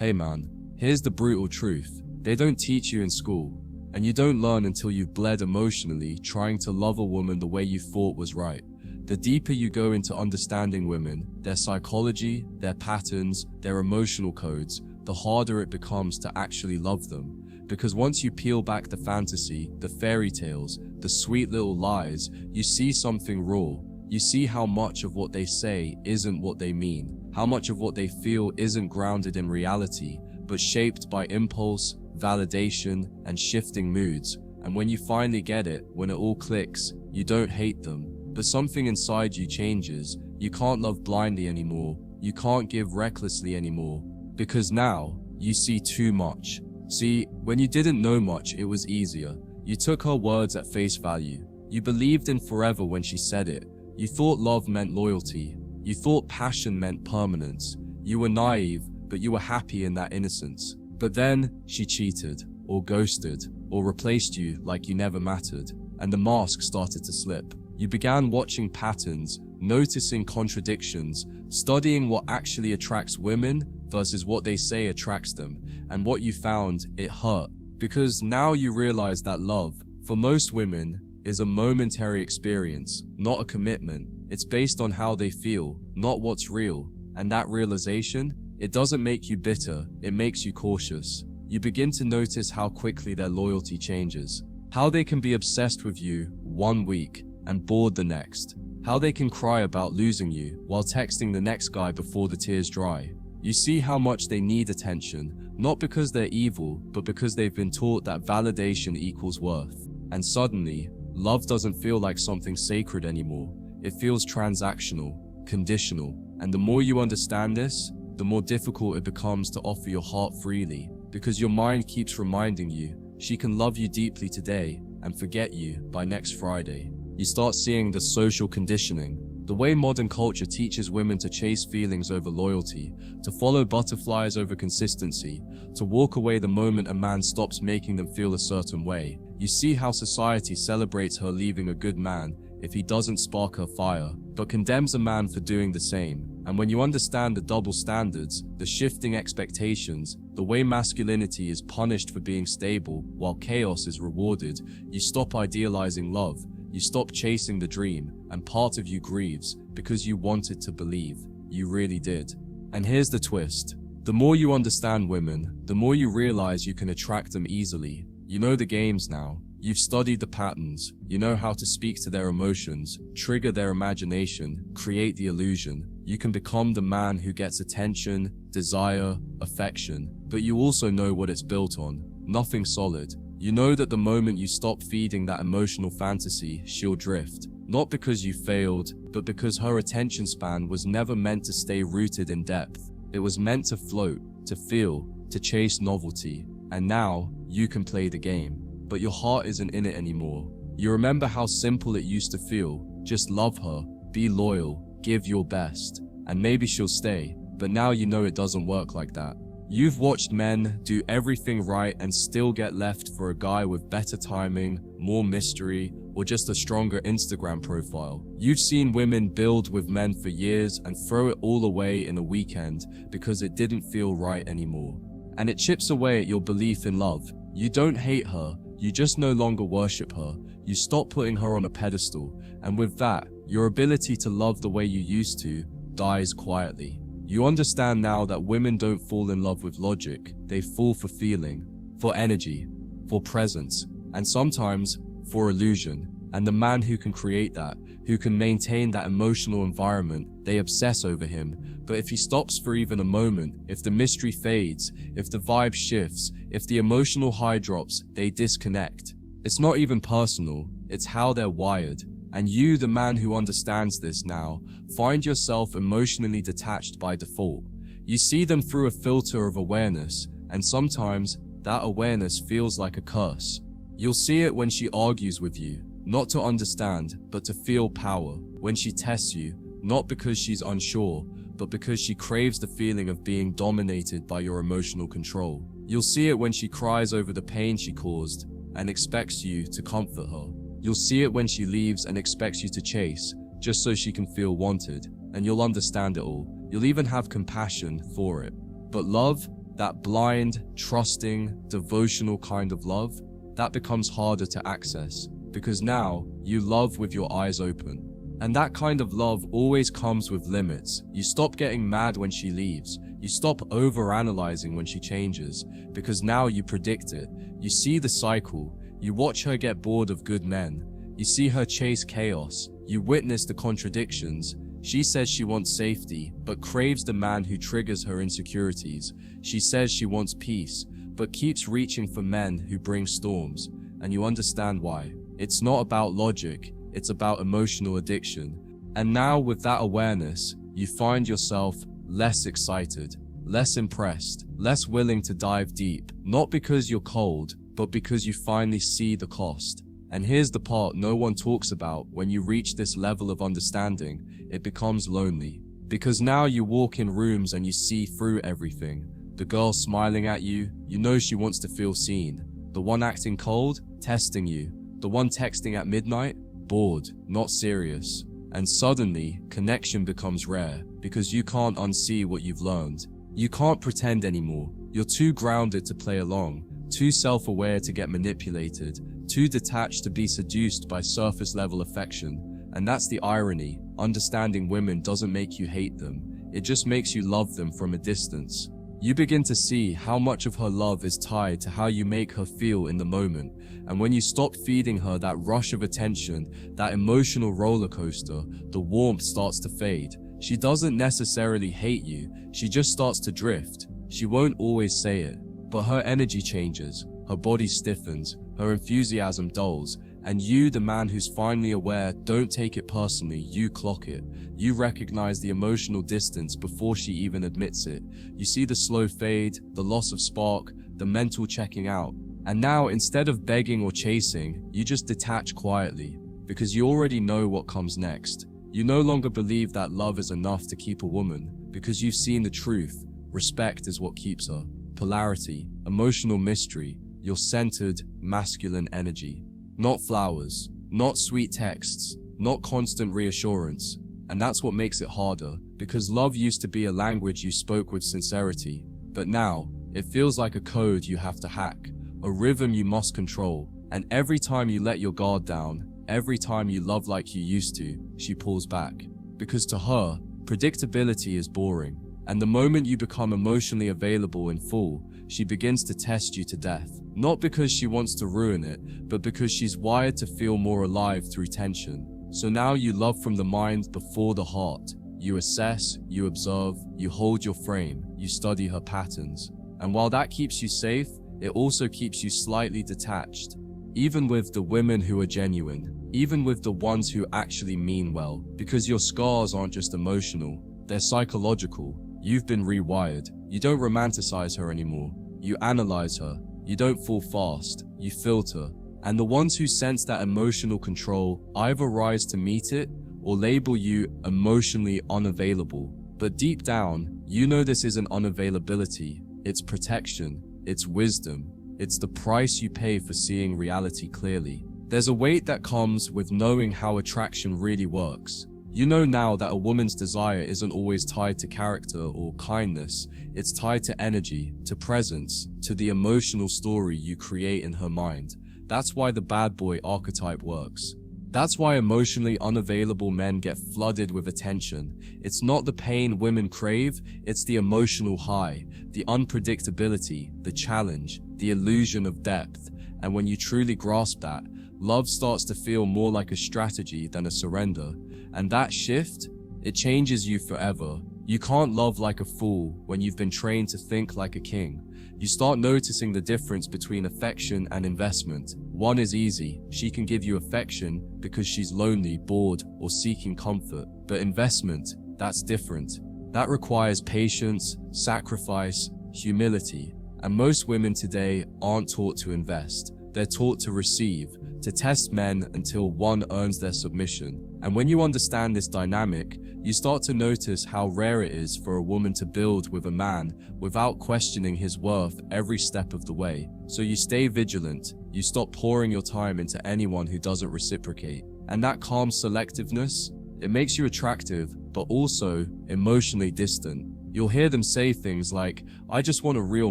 Hey man, here's the brutal truth. They don't teach you in school, and you don't learn until you've bled emotionally trying to love a woman the way you thought was right. The deeper you go into understanding women, their psychology, their patterns, their emotional codes, the harder it becomes to actually love them. Because once you peel back the fantasy, the fairy tales, the sweet little lies, you see something raw. You see how much of what they say isn't what they mean, how much of what they feel isn't grounded in reality, but shaped by impulse, validation, and shifting moods. And when you finally get it, when it all clicks, you don't hate them, but something inside you changes. You can't love blindly anymore. You can't give recklessly anymore, because now you see too much. See, when you didn't know much, it was easier. You took her words at face value. You believed in forever when she said it. You thought love meant loyalty. You thought passion meant permanence. You were naive, but you were happy in that innocence. But then she cheated, or ghosted, or replaced you like you never mattered, and the mask started to slip. You began watching patterns, noticing contradictions, studying what actually attracts women versus what they say attracts them. And what you found, it hurt. Because now you realize that love, for most women, is a momentary experience, not a commitment. It's based on how they feel, not what's real. And that realization, it doesn't make you bitter, it makes you cautious. You begin to notice how quickly their loyalty changes. How they can be obsessed with you one week and bored the next. How they can cry about losing you while texting the next guy before the tears dry. You see how much they need attention, not because they're evil, but because they've been taught that validation equals worth. And suddenly, love doesn't feel like something sacred anymore. It feels transactional, conditional. And the more you understand this, the more difficult it becomes to offer your heart freely, because your mind keeps reminding you she can love you deeply today and forget you by next Friday. You start seeing the social conditioning, the way modern culture teaches women to chase feelings over loyalty, to follow butterflies over consistency, to walk away the moment a man stops making them feel a certain way. You see how society celebrates her leaving a good man if he doesn't spark her fire, but condemns a man for doing the same. And when you understand the double standards, the shifting expectations, the way masculinity is punished for being stable while chaos is rewarded, you stop idealizing love. You stop chasing the dream, and part of you grieves because you wanted to believe. You really did. And here's the twist. The more you understand women, the more you realize you can attract them easily. You know the games now. You've studied the patterns. You know how to speak to their emotions, trigger their imagination, create the illusion. You can become the man who gets attention, desire, affection, but you also know what it's built on. Nothing solid. You know that the moment you stop feeding that emotional fantasy, she'll drift. Not because you failed, but because her attention span was never meant to stay rooted in depth. It was meant to float, to feel, to chase novelty. And now, you can play the game, but your heart isn't in it anymore. You remember how simple it used to feel. Just love her, be loyal, give your best, and maybe she'll stay. But now you know it doesn't work like that. You've watched men do everything right and still get left for a guy with better timing, more mystery, or just a stronger Instagram profile. You've seen women build with men for years and throw it all away in a weekend because it didn't feel right anymore. And it chips away at your belief in love. You don't hate her, you just no longer worship her. You stop putting her on a pedestal, and with that, your ability to love the way you used to dies quietly. You understand now that women don't fall in love with logic, they fall for feeling, for energy, for presence, and sometimes for illusion. And the man who can create that, who can maintain that emotional environment, they obsess over him. But if he stops for even a moment, if the mystery fades, if the vibe shifts, if the emotional high drops, they disconnect. It's not even personal, it's how they're wired. And you, the man who understands this now, find yourself emotionally detached by default. You see them through a filter of awareness, and sometimes that awareness feels like a curse. You'll see it when she argues with you, not to understand, but to feel power. When she tests you, not because she's unsure, but because she craves the feeling of being dominated by your emotional control. You'll see it when she cries over the pain she caused and expects you to comfort her. You'll see it when she leaves and expects you to chase, just so she can feel wanted, and you'll understand it all. You'll even have compassion for it. But love, that blind, trusting, devotional kind of love, that becomes harder to access because now you love with your eyes open. And that kind of love always comes with limits. You stop getting mad when she leaves. You stop overanalyzing when she changes because now you predict it. You see the cycle. You watch her get bored of good men. You see her chase chaos. You witness the contradictions. She says she wants safety, but craves the man who triggers her insecurities. She says she wants peace, but keeps reaching for men who bring storms. And you understand why. It's not about logic, it's about emotional addiction. And now with that awareness, you find yourself less excited, less impressed, less willing to dive deep. Not because you're cold, but because you finally see the cost. And here's the part no one talks about: when you reach this level of understanding, it becomes lonely. Because now you walk in rooms and you see through everything. The girl smiling at you, you know she wants to feel seen. The one acting cold, testing you. The one texting at midnight, bored, not serious. And suddenly, connection becomes rare because you can't unsee what you've learned. You can't pretend anymore. You're too grounded to play along, too self-aware to get manipulated, too detached to be seduced by surface-level affection. And that's the irony. Understanding women doesn't make you hate them. It just makes you love them from a distance. You begin to see how much of her love is tied to how you make her feel in the moment. And when you stop feeding her that rush of attention, that emotional roller coaster, the warmth starts to fade. She doesn't necessarily hate you, she just starts to drift. She won't always say it, but her energy changes, her body stiffens, her enthusiasm dulls, and you, the man who's finally aware, don't take it personally, you clock it. You recognize the emotional distance before she even admits it. You see the slow fade, the loss of spark, the mental checking out. And now, instead of begging or chasing, you just detach quietly, because you already know what comes next. You no longer believe that love is enough to keep a woman, because you've seen the truth. Respect is what keeps her. Polarity, emotional mystery, your centered, masculine energy. Not flowers, not sweet texts, not constant reassurance. And that's what makes it harder, because love used to be a language you spoke with sincerity. But now, it feels like a code you have to hack, a rhythm you must control. And every time you let your guard down, every time you love like you used to, she pulls back. Because to her, predictability is boring. And the moment you become emotionally available in full, she begins to test you to death. Not because she wants to ruin it, but because she's wired to feel more alive through tension. So now you love from the mind before the heart. You assess, you observe, you hold your frame, you study her patterns. And while that keeps you safe, it also keeps you slightly detached. Even with the women who are genuine, even with the ones who actually mean well, because your scars aren't just emotional, they're psychological. You've been rewired. You don't romanticize her anymore. You analyze her. You don't fall fast. You filter. And the ones who sense that emotional control either rise to meet it or label you emotionally unavailable. But deep down, you know this isn't unavailability. It's protection. It's wisdom. It's the price you pay for seeing reality clearly. There's a weight that comes with knowing how attraction really works. You know now that a woman's desire isn't always tied to character or kindness. It's tied to energy, to presence, to the emotional story you create in her mind. That's why the bad boy archetype works. That's why emotionally unavailable men get flooded with attention. It's not the pain women crave, it's the emotional high, the unpredictability, the challenge, the illusion of depth. And when you truly grasp that, love starts to feel more like a strategy than a surrender. And that shift, it changes you forever. You can't love like a fool when you've been trained to think like a king. You start noticing the difference between affection and investment. One is easy. She can give you affection because she's lonely, bored, or seeking comfort. But investment, that's different. That requires patience, sacrifice, humility. And most women today aren't taught to invest. They're taught to receive, to test men until one earns their submission. And when you understand this dynamic, you start to notice how rare it is for a woman to build with a man without questioning his worth every step of the way. So you stay vigilant, you stop pouring your time into anyone who doesn't reciprocate. And that calm selectiveness, it makes you attractive, but also emotionally distant. You'll hear them say things like, "I just want a real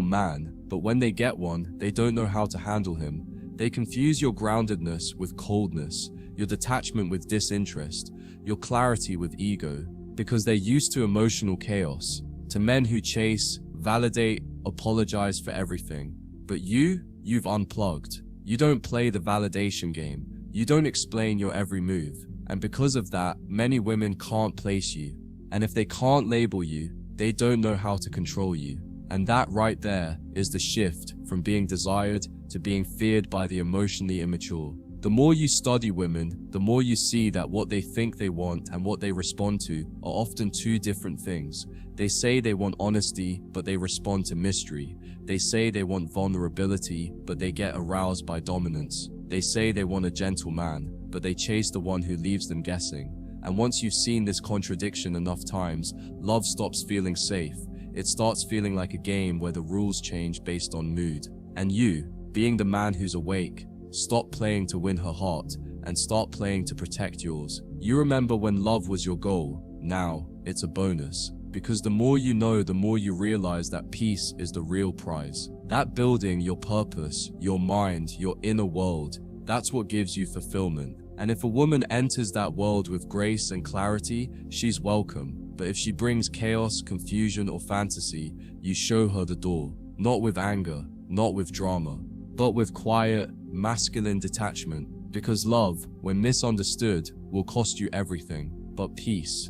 man," but when they get one, they don't know how to handle him. They confuse your groundedness with coldness, your detachment with disinterest, your clarity with ego, because they're used to emotional chaos, to men who chase, validate, apologize for everything. But you've unplugged. You don't play the validation game. You don't explain your every move. And because of that, many women can't place you. And if they can't label you, they don't know how to control you. And that right there is the shift from being desired to being feared by the emotionally immature. The more you study women, the more you see that what they think they want and what they respond to are often two different things. They say they want honesty, but they respond to mystery. They say they want vulnerability, but they get aroused by dominance. They say they want a gentle man, but they chase the one who leaves them guessing. And once you've seen this contradiction enough times, love stops feeling safe. It starts feeling like a game where the rules change based on mood. And you, being the man who's awake, stop playing to win her heart and start playing to protect yours. You remember when love was your goal. Now it's a bonus. Because the more you know, the more you realize that peace is the real prize. That building your purpose, your mind, your inner world, that's what gives you fulfillment. And if a woman enters that world with grace and clarity, she's welcome. But if she brings chaos, confusion, or fantasy, you show her the door. Not with anger, not with drama, but with quiet, masculine detachment. Because love, when misunderstood, will cost you everything. But peace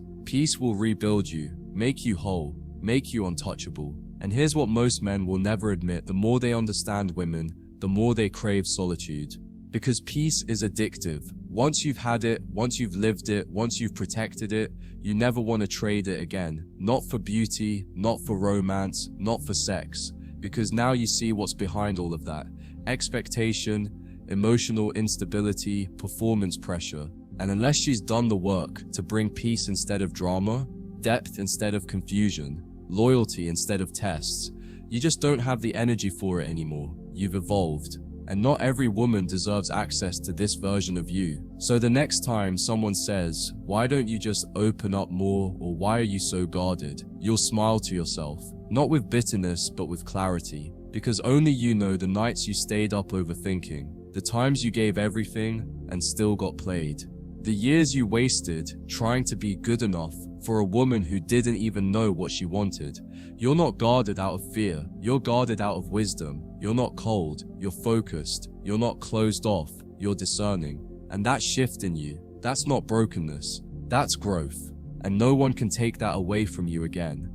will rebuild you, make you whole, make you untouchable. And here's what most men will never admit: the more they understand women, the more they crave solitude. Because peace is addictive. Once you've had it, once you've lived it, once you've protected it, you never want to trade it again. Not for beauty, not for romance, not for sex. Because now you see what's behind all of that. Expectation, emotional instability, performance pressure. And unless she's done the work to bring peace instead of drama, depth instead of confusion, loyalty instead of tests, you just don't have the energy for it anymore. You've evolved. And not every woman deserves access to this version of you. So the next time someone says, "Why don't you just open up more?" or "Why are you so guarded?" you'll smile to yourself, not with bitterness, but with clarity. Because only you know the nights you stayed up overthinking, the times you gave everything and still got played, the years you wasted trying to be good enough for a woman who didn't even know what she wanted. You're not guarded out of fear, you're guarded out of wisdom. You're not cold, you're focused. You're not closed off, you're discerning. And that shift in you, that's not brokenness, that's growth. And no one can take that away from you again.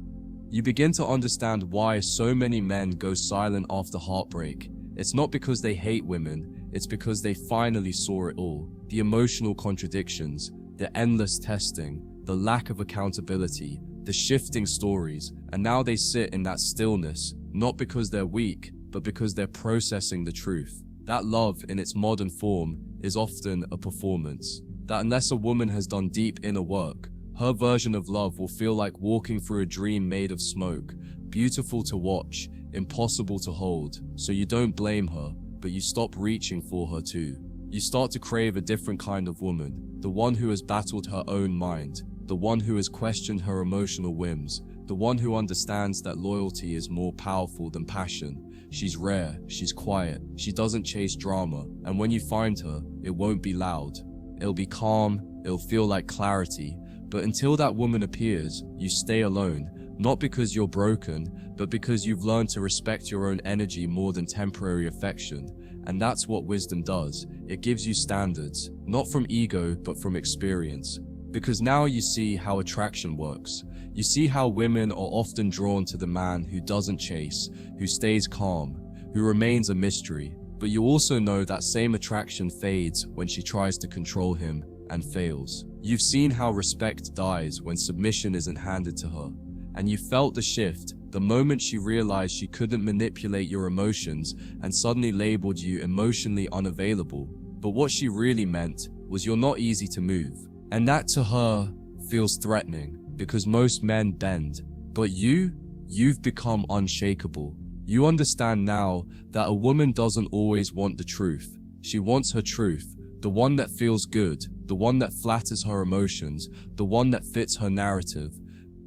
You begin to understand why so many men go silent after heartbreak. It's not because they hate women, it's because they finally saw it all. The emotional contradictions, the endless testing, the lack of accountability, the shifting stories, and now they sit in that stillness, not because they're weak, but because they're processing the truth. That love in its modern form is often a performance. That unless a woman has done deep inner work, her version of love will feel like walking through a dream made of smoke, beautiful to watch, impossible to hold. So you don't blame her, but you stop reaching for her too. You start to crave a different kind of woman, the one who has battled her own mind, the one who has questioned her emotional whims, the one who understands that loyalty is more powerful than passion. She's rare, she's quiet, she doesn't chase drama, and when you find her, it won't be loud. It'll be calm, it'll feel like clarity, but until that woman appears, you stay alone, not because you're broken, but because you've learned to respect your own energy more than temporary affection. And that's what wisdom does. It gives you standards, not from ego, but from experience. Because now you see how attraction works. You see how women are often drawn to the man who doesn't chase, who stays calm, who remains a mystery. But you also know that same attraction fades when she tries to control him and fails. You've seen how respect dies when submission isn't handed to her. And you felt the shift the moment she realized she couldn't manipulate your emotions and suddenly labeled you emotionally unavailable. But what she really meant was you're not easy to move. And that to her feels threatening because most men bend. But you've become unshakable. You understand now that a woman doesn't always want the truth. She wants her truth, the one that feels good, the one that flatters her emotions, the one that fits her narrative.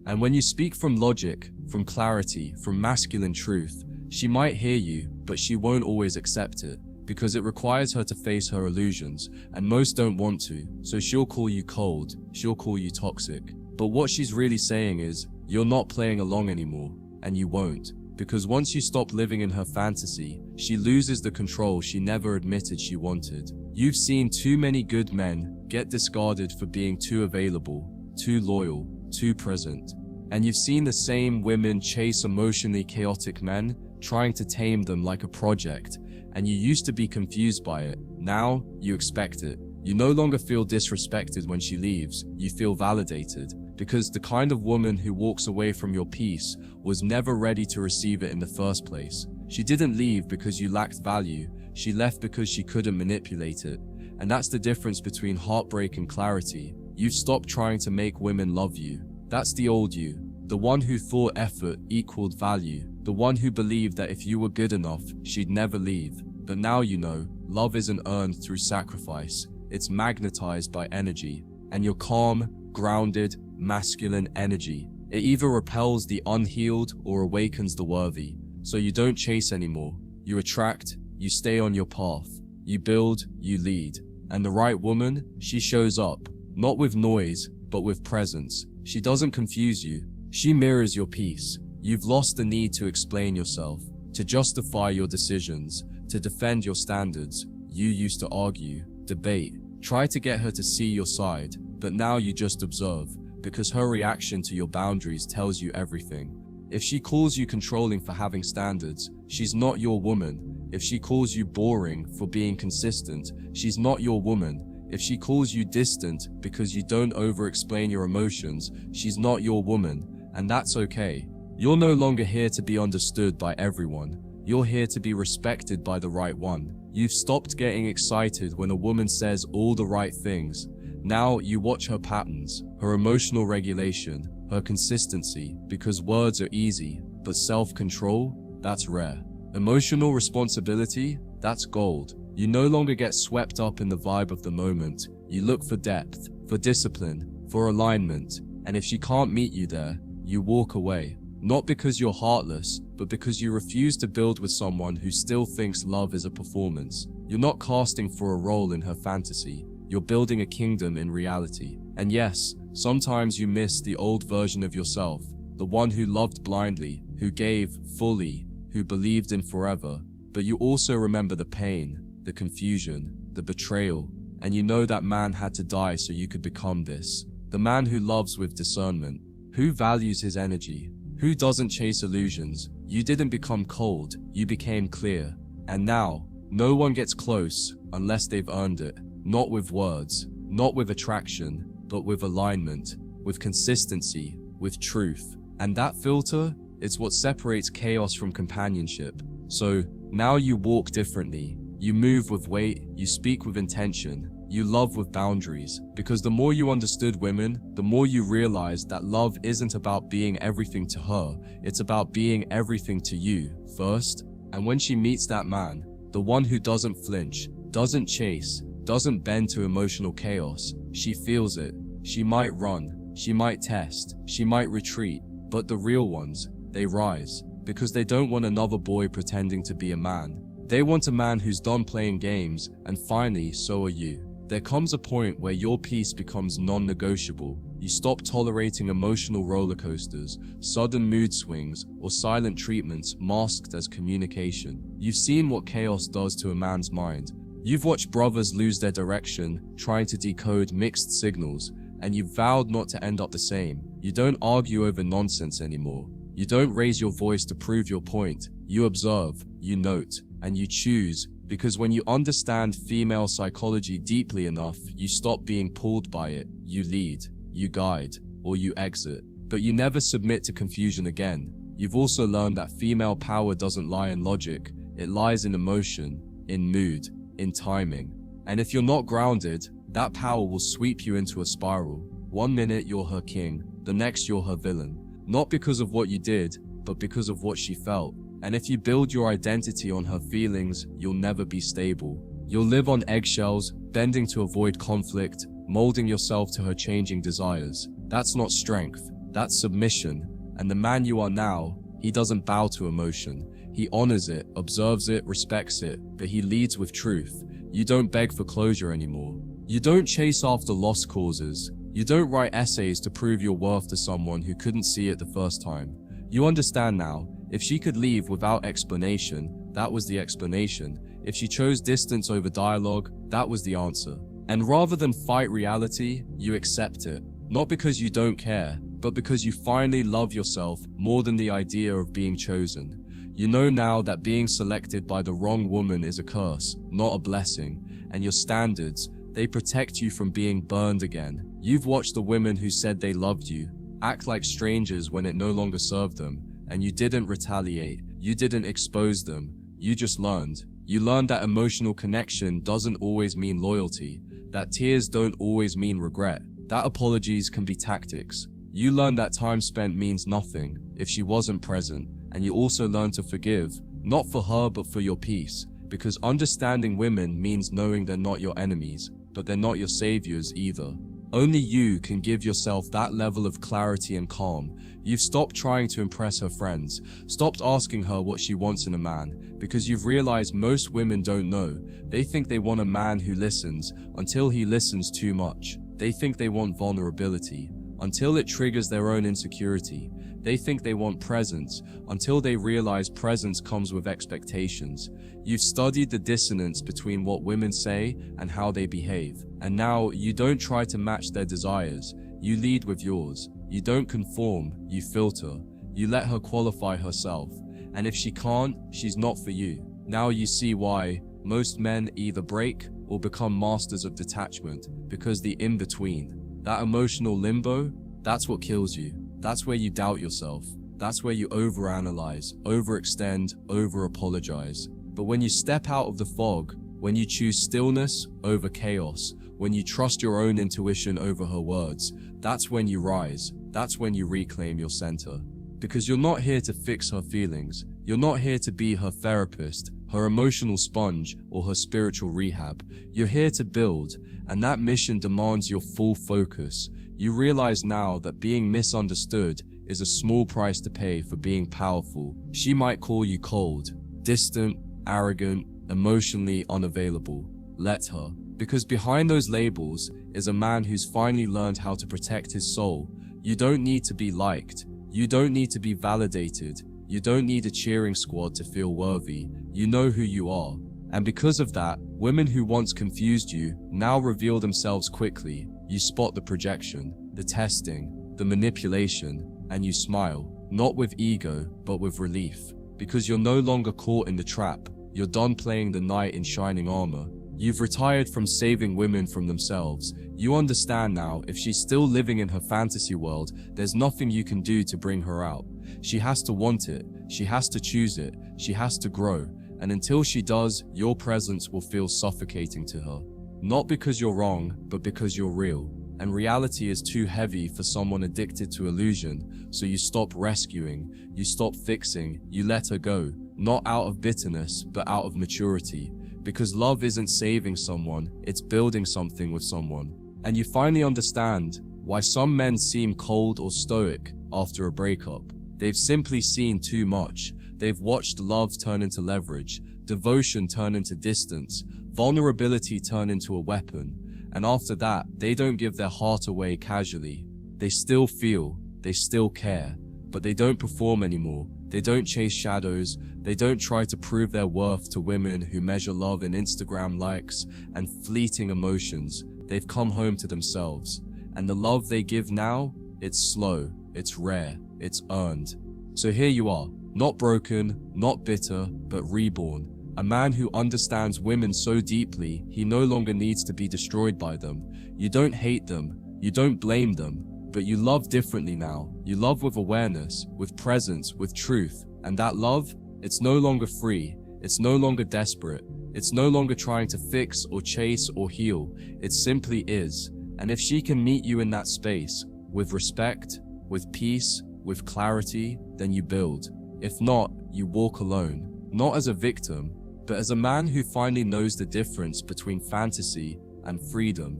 And when you speak from logic, from clarity, from masculine truth. She might hear you, but she won't always accept it, because it requires her to face her illusions, and most don't want to, so she'll call you cold, she'll call you toxic. But what she's really saying is, you're not playing along anymore, and you won't. Because once you stop living in her fantasy, she loses the control she never admitted she wanted. You've seen too many good men get discarded for being too available, too loyal, too present. And you've seen the same women chase emotionally chaotic men, trying to tame them like a project. And you used to be confused by it. Now, you expect it. You no longer feel disrespected when she leaves. You feel validated. Because the kind of woman who walks away from your peace was never ready to receive it in the first place. She didn't leave because you lacked value. She left because she couldn't manipulate it. And that's the difference between heartbreak and clarity. You've stopped trying to make women love you. That's the old you. The one who thought effort equaled value. The one who believed that if you were good enough, she'd never leave. But now you know, love isn't earned through sacrifice. It's magnetized by energy. And your calm, grounded, masculine energy, it either repels the unhealed or awakens the worthy. So you don't chase anymore. You attract, you stay on your path. You build, you lead. And the right woman, she shows up. Not with noise, but with presence. She doesn't confuse you. She mirrors your peace. You've lost the need to explain yourself, to justify your decisions, to defend your standards. You used to argue, debate, try to get her to see your side, but now you just observe, because her reaction to your boundaries tells you everything. If she calls you controlling for having standards, she's not your woman. If she calls you boring for being consistent, she's not your woman. If she calls you distant because you don't over-explain your emotions, she's not your woman, and that's okay. You're no longer here to be understood by everyone. You're here to be respected by the right one. You've stopped getting excited when a woman says all the right things. Now you watch her patterns, her emotional regulation, her consistency, because words are easy, but self-control, that's rare. Emotional responsibility, that's gold. You no longer get swept up in the vibe of the moment. You look for depth, for discipline, for alignment, and if she can't meet you there, you walk away. Not because you're heartless, but because you refuse to build with someone who still thinks love is a performance. You're not casting for a role in her fantasy. You're building a kingdom in reality. And yes, sometimes you miss the old version of yourself, the one who loved blindly, who gave fully, who believed in forever. But you also remember the pain, the confusion, the betrayal, and you know that man had to die so you could become this. The man who loves with discernment, who values his energy, who doesn't chase illusions. You didn't become cold, you became clear. And now, no one gets close unless they've earned it. Not with words, not with attraction, but with alignment, with consistency, with truth. And that filter is what separates chaos from companionship. So now you walk differently. You move with weight, you speak with intention, you love with boundaries. Because the more you understood women, the more you realized that love isn't about being everything to her, it's about being everything to you first. And when she meets that man, the one who doesn't flinch, doesn't chase, doesn't bend to emotional chaos, she feels it. She might run, she might test, she might retreat, but the real ones, they rise. Because they don't want another boy pretending to be a man. They want a man who's done playing games, and finally, so are you. There comes a point where your peace becomes non-negotiable. You stop tolerating emotional roller coasters, sudden mood swings, or silent treatments masked as communication. You've seen what chaos does to a man's mind. You've watched brothers lose their direction, trying to decode mixed signals, and you've vowed not to end up the same. You don't argue over nonsense anymore. You don't raise your voice to prove your point. You observe, you note, and you choose. Because when you understand female psychology deeply enough, you stop being pulled by it. You lead, you guide, or you exit. But you never submit to confusion again. You've also learned that female power doesn't lie in logic. It lies in emotion, in mood, in timing. And if you're not grounded, that power will sweep you into a spiral. One minute you're her king, the next you're her villain. Not because of what you did, but because of what she felt. And if you build your identity on her feelings, you'll never be stable. You'll live on eggshells, bending to avoid conflict, molding yourself to her changing desires. That's not strength, that's submission. And the man you are now, he doesn't bow to emotion. He honors it, observes it, respects it, but he leads with truth. You don't beg for closure anymore. You don't chase after lost causes. You don't write essays to prove your worth to someone who couldn't see it the first time. You understand now, if she could leave without explanation, that was the explanation. If she chose distance over dialogue, that was the answer. And rather than fight reality, you accept it. Not because you don't care, but because you finally love yourself more than the idea of being chosen. You know now that being selected by the wrong woman is a curse, not a blessing, and your standards, they protect you from being burned again. You've watched the women who said they loved you act like strangers when it no longer served them, and you didn't retaliate, you didn't expose them, you just learned. You learned that emotional connection doesn't always mean loyalty, that tears don't always mean regret, that apologies can be tactics. You learned that time spent means nothing if she wasn't present, and you also learned to forgive, not for her but for your peace, because understanding women means knowing they're not your enemies, but they're not your saviors either. Only you can give yourself that level of clarity and calm. You've stopped trying to impress her friends, stopped asking her what she wants in a man, because you've realized most women don't know. They think they want a man who listens until he listens too much. They think they want vulnerability until it triggers their own insecurity. They think they want presence until they realize presence comes with expectations. You've studied the dissonance between what women say and how they behave, and now you don't try to match their desires. You lead with yours. You don't conform, you filter. You let her qualify herself, and if she can't, she's not for you. Now you see why most men either break or become masters of detachment, because the in-between, that emotional limbo, that's what kills you. That's where you doubt yourself. That's where you overanalyze, overextend, over-apologize. But when you step out of the fog, when you choose stillness over chaos, when you trust your own intuition over her words, that's when you rise. That's when you reclaim your center. Because you're not here to fix her feelings. You're not here to be her therapist, her emotional sponge, or her spiritual rehab. You're here to build, and that mission demands your full focus. You realize now that being misunderstood is a small price to pay for being powerful. She might call you cold, distant, arrogant, emotionally unavailable. Let her. Because behind those labels is a man who's finally learned how to protect his soul. You don't need to be liked. You don't need to be validated. You don't need a cheering squad to feel worthy. You know who you are. And because of that, women who once confused you now reveal themselves quickly. You spot the projection, the testing, the manipulation, and you smile, not with ego, but with relief. Because you're no longer caught in the trap. You're done playing the knight in shining armor. You've retired from saving women from themselves. You understand now, if she's still living in her fantasy world, there's nothing you can do to bring her out. She has to want it. She has to choose it. She has to grow. And until she does, your presence will feel suffocating to her. Not because you're wrong, but because you're real. And reality is too heavy for someone addicted to illusion, so you stop rescuing, you stop fixing, you let her go. Not out of bitterness, but out of maturity. Because love isn't saving someone, it's building something with someone. And you finally understand why some men seem cold or stoic after a breakup. They've simply seen too much. They've watched love turn into leverage, devotion turn into distance, vulnerability turn into a weapon. And after that, they don't give their heart away casually. They still feel, they still care, but they don't perform anymore. They don't chase shadows. They don't try to prove their worth to women who measure love in Instagram likes and fleeting emotions. They've come home to themselves. And the love they give now, it's slow, it's rare, it's earned. So here you are, not broken, not bitter, but reborn. A man who understands women so deeply, he no longer needs to be destroyed by them. You don't hate them, you don't blame them, but you love differently now. You love with awareness, with presence, with truth. And that love, it's no longer free, it's no longer desperate, it's no longer trying to fix or chase or heal. It simply is. And if she can meet you in that space, with respect, with peace, with clarity, then you build. If not, you walk alone, not as a victim, but as a man who finally knows the difference between fantasy and freedom.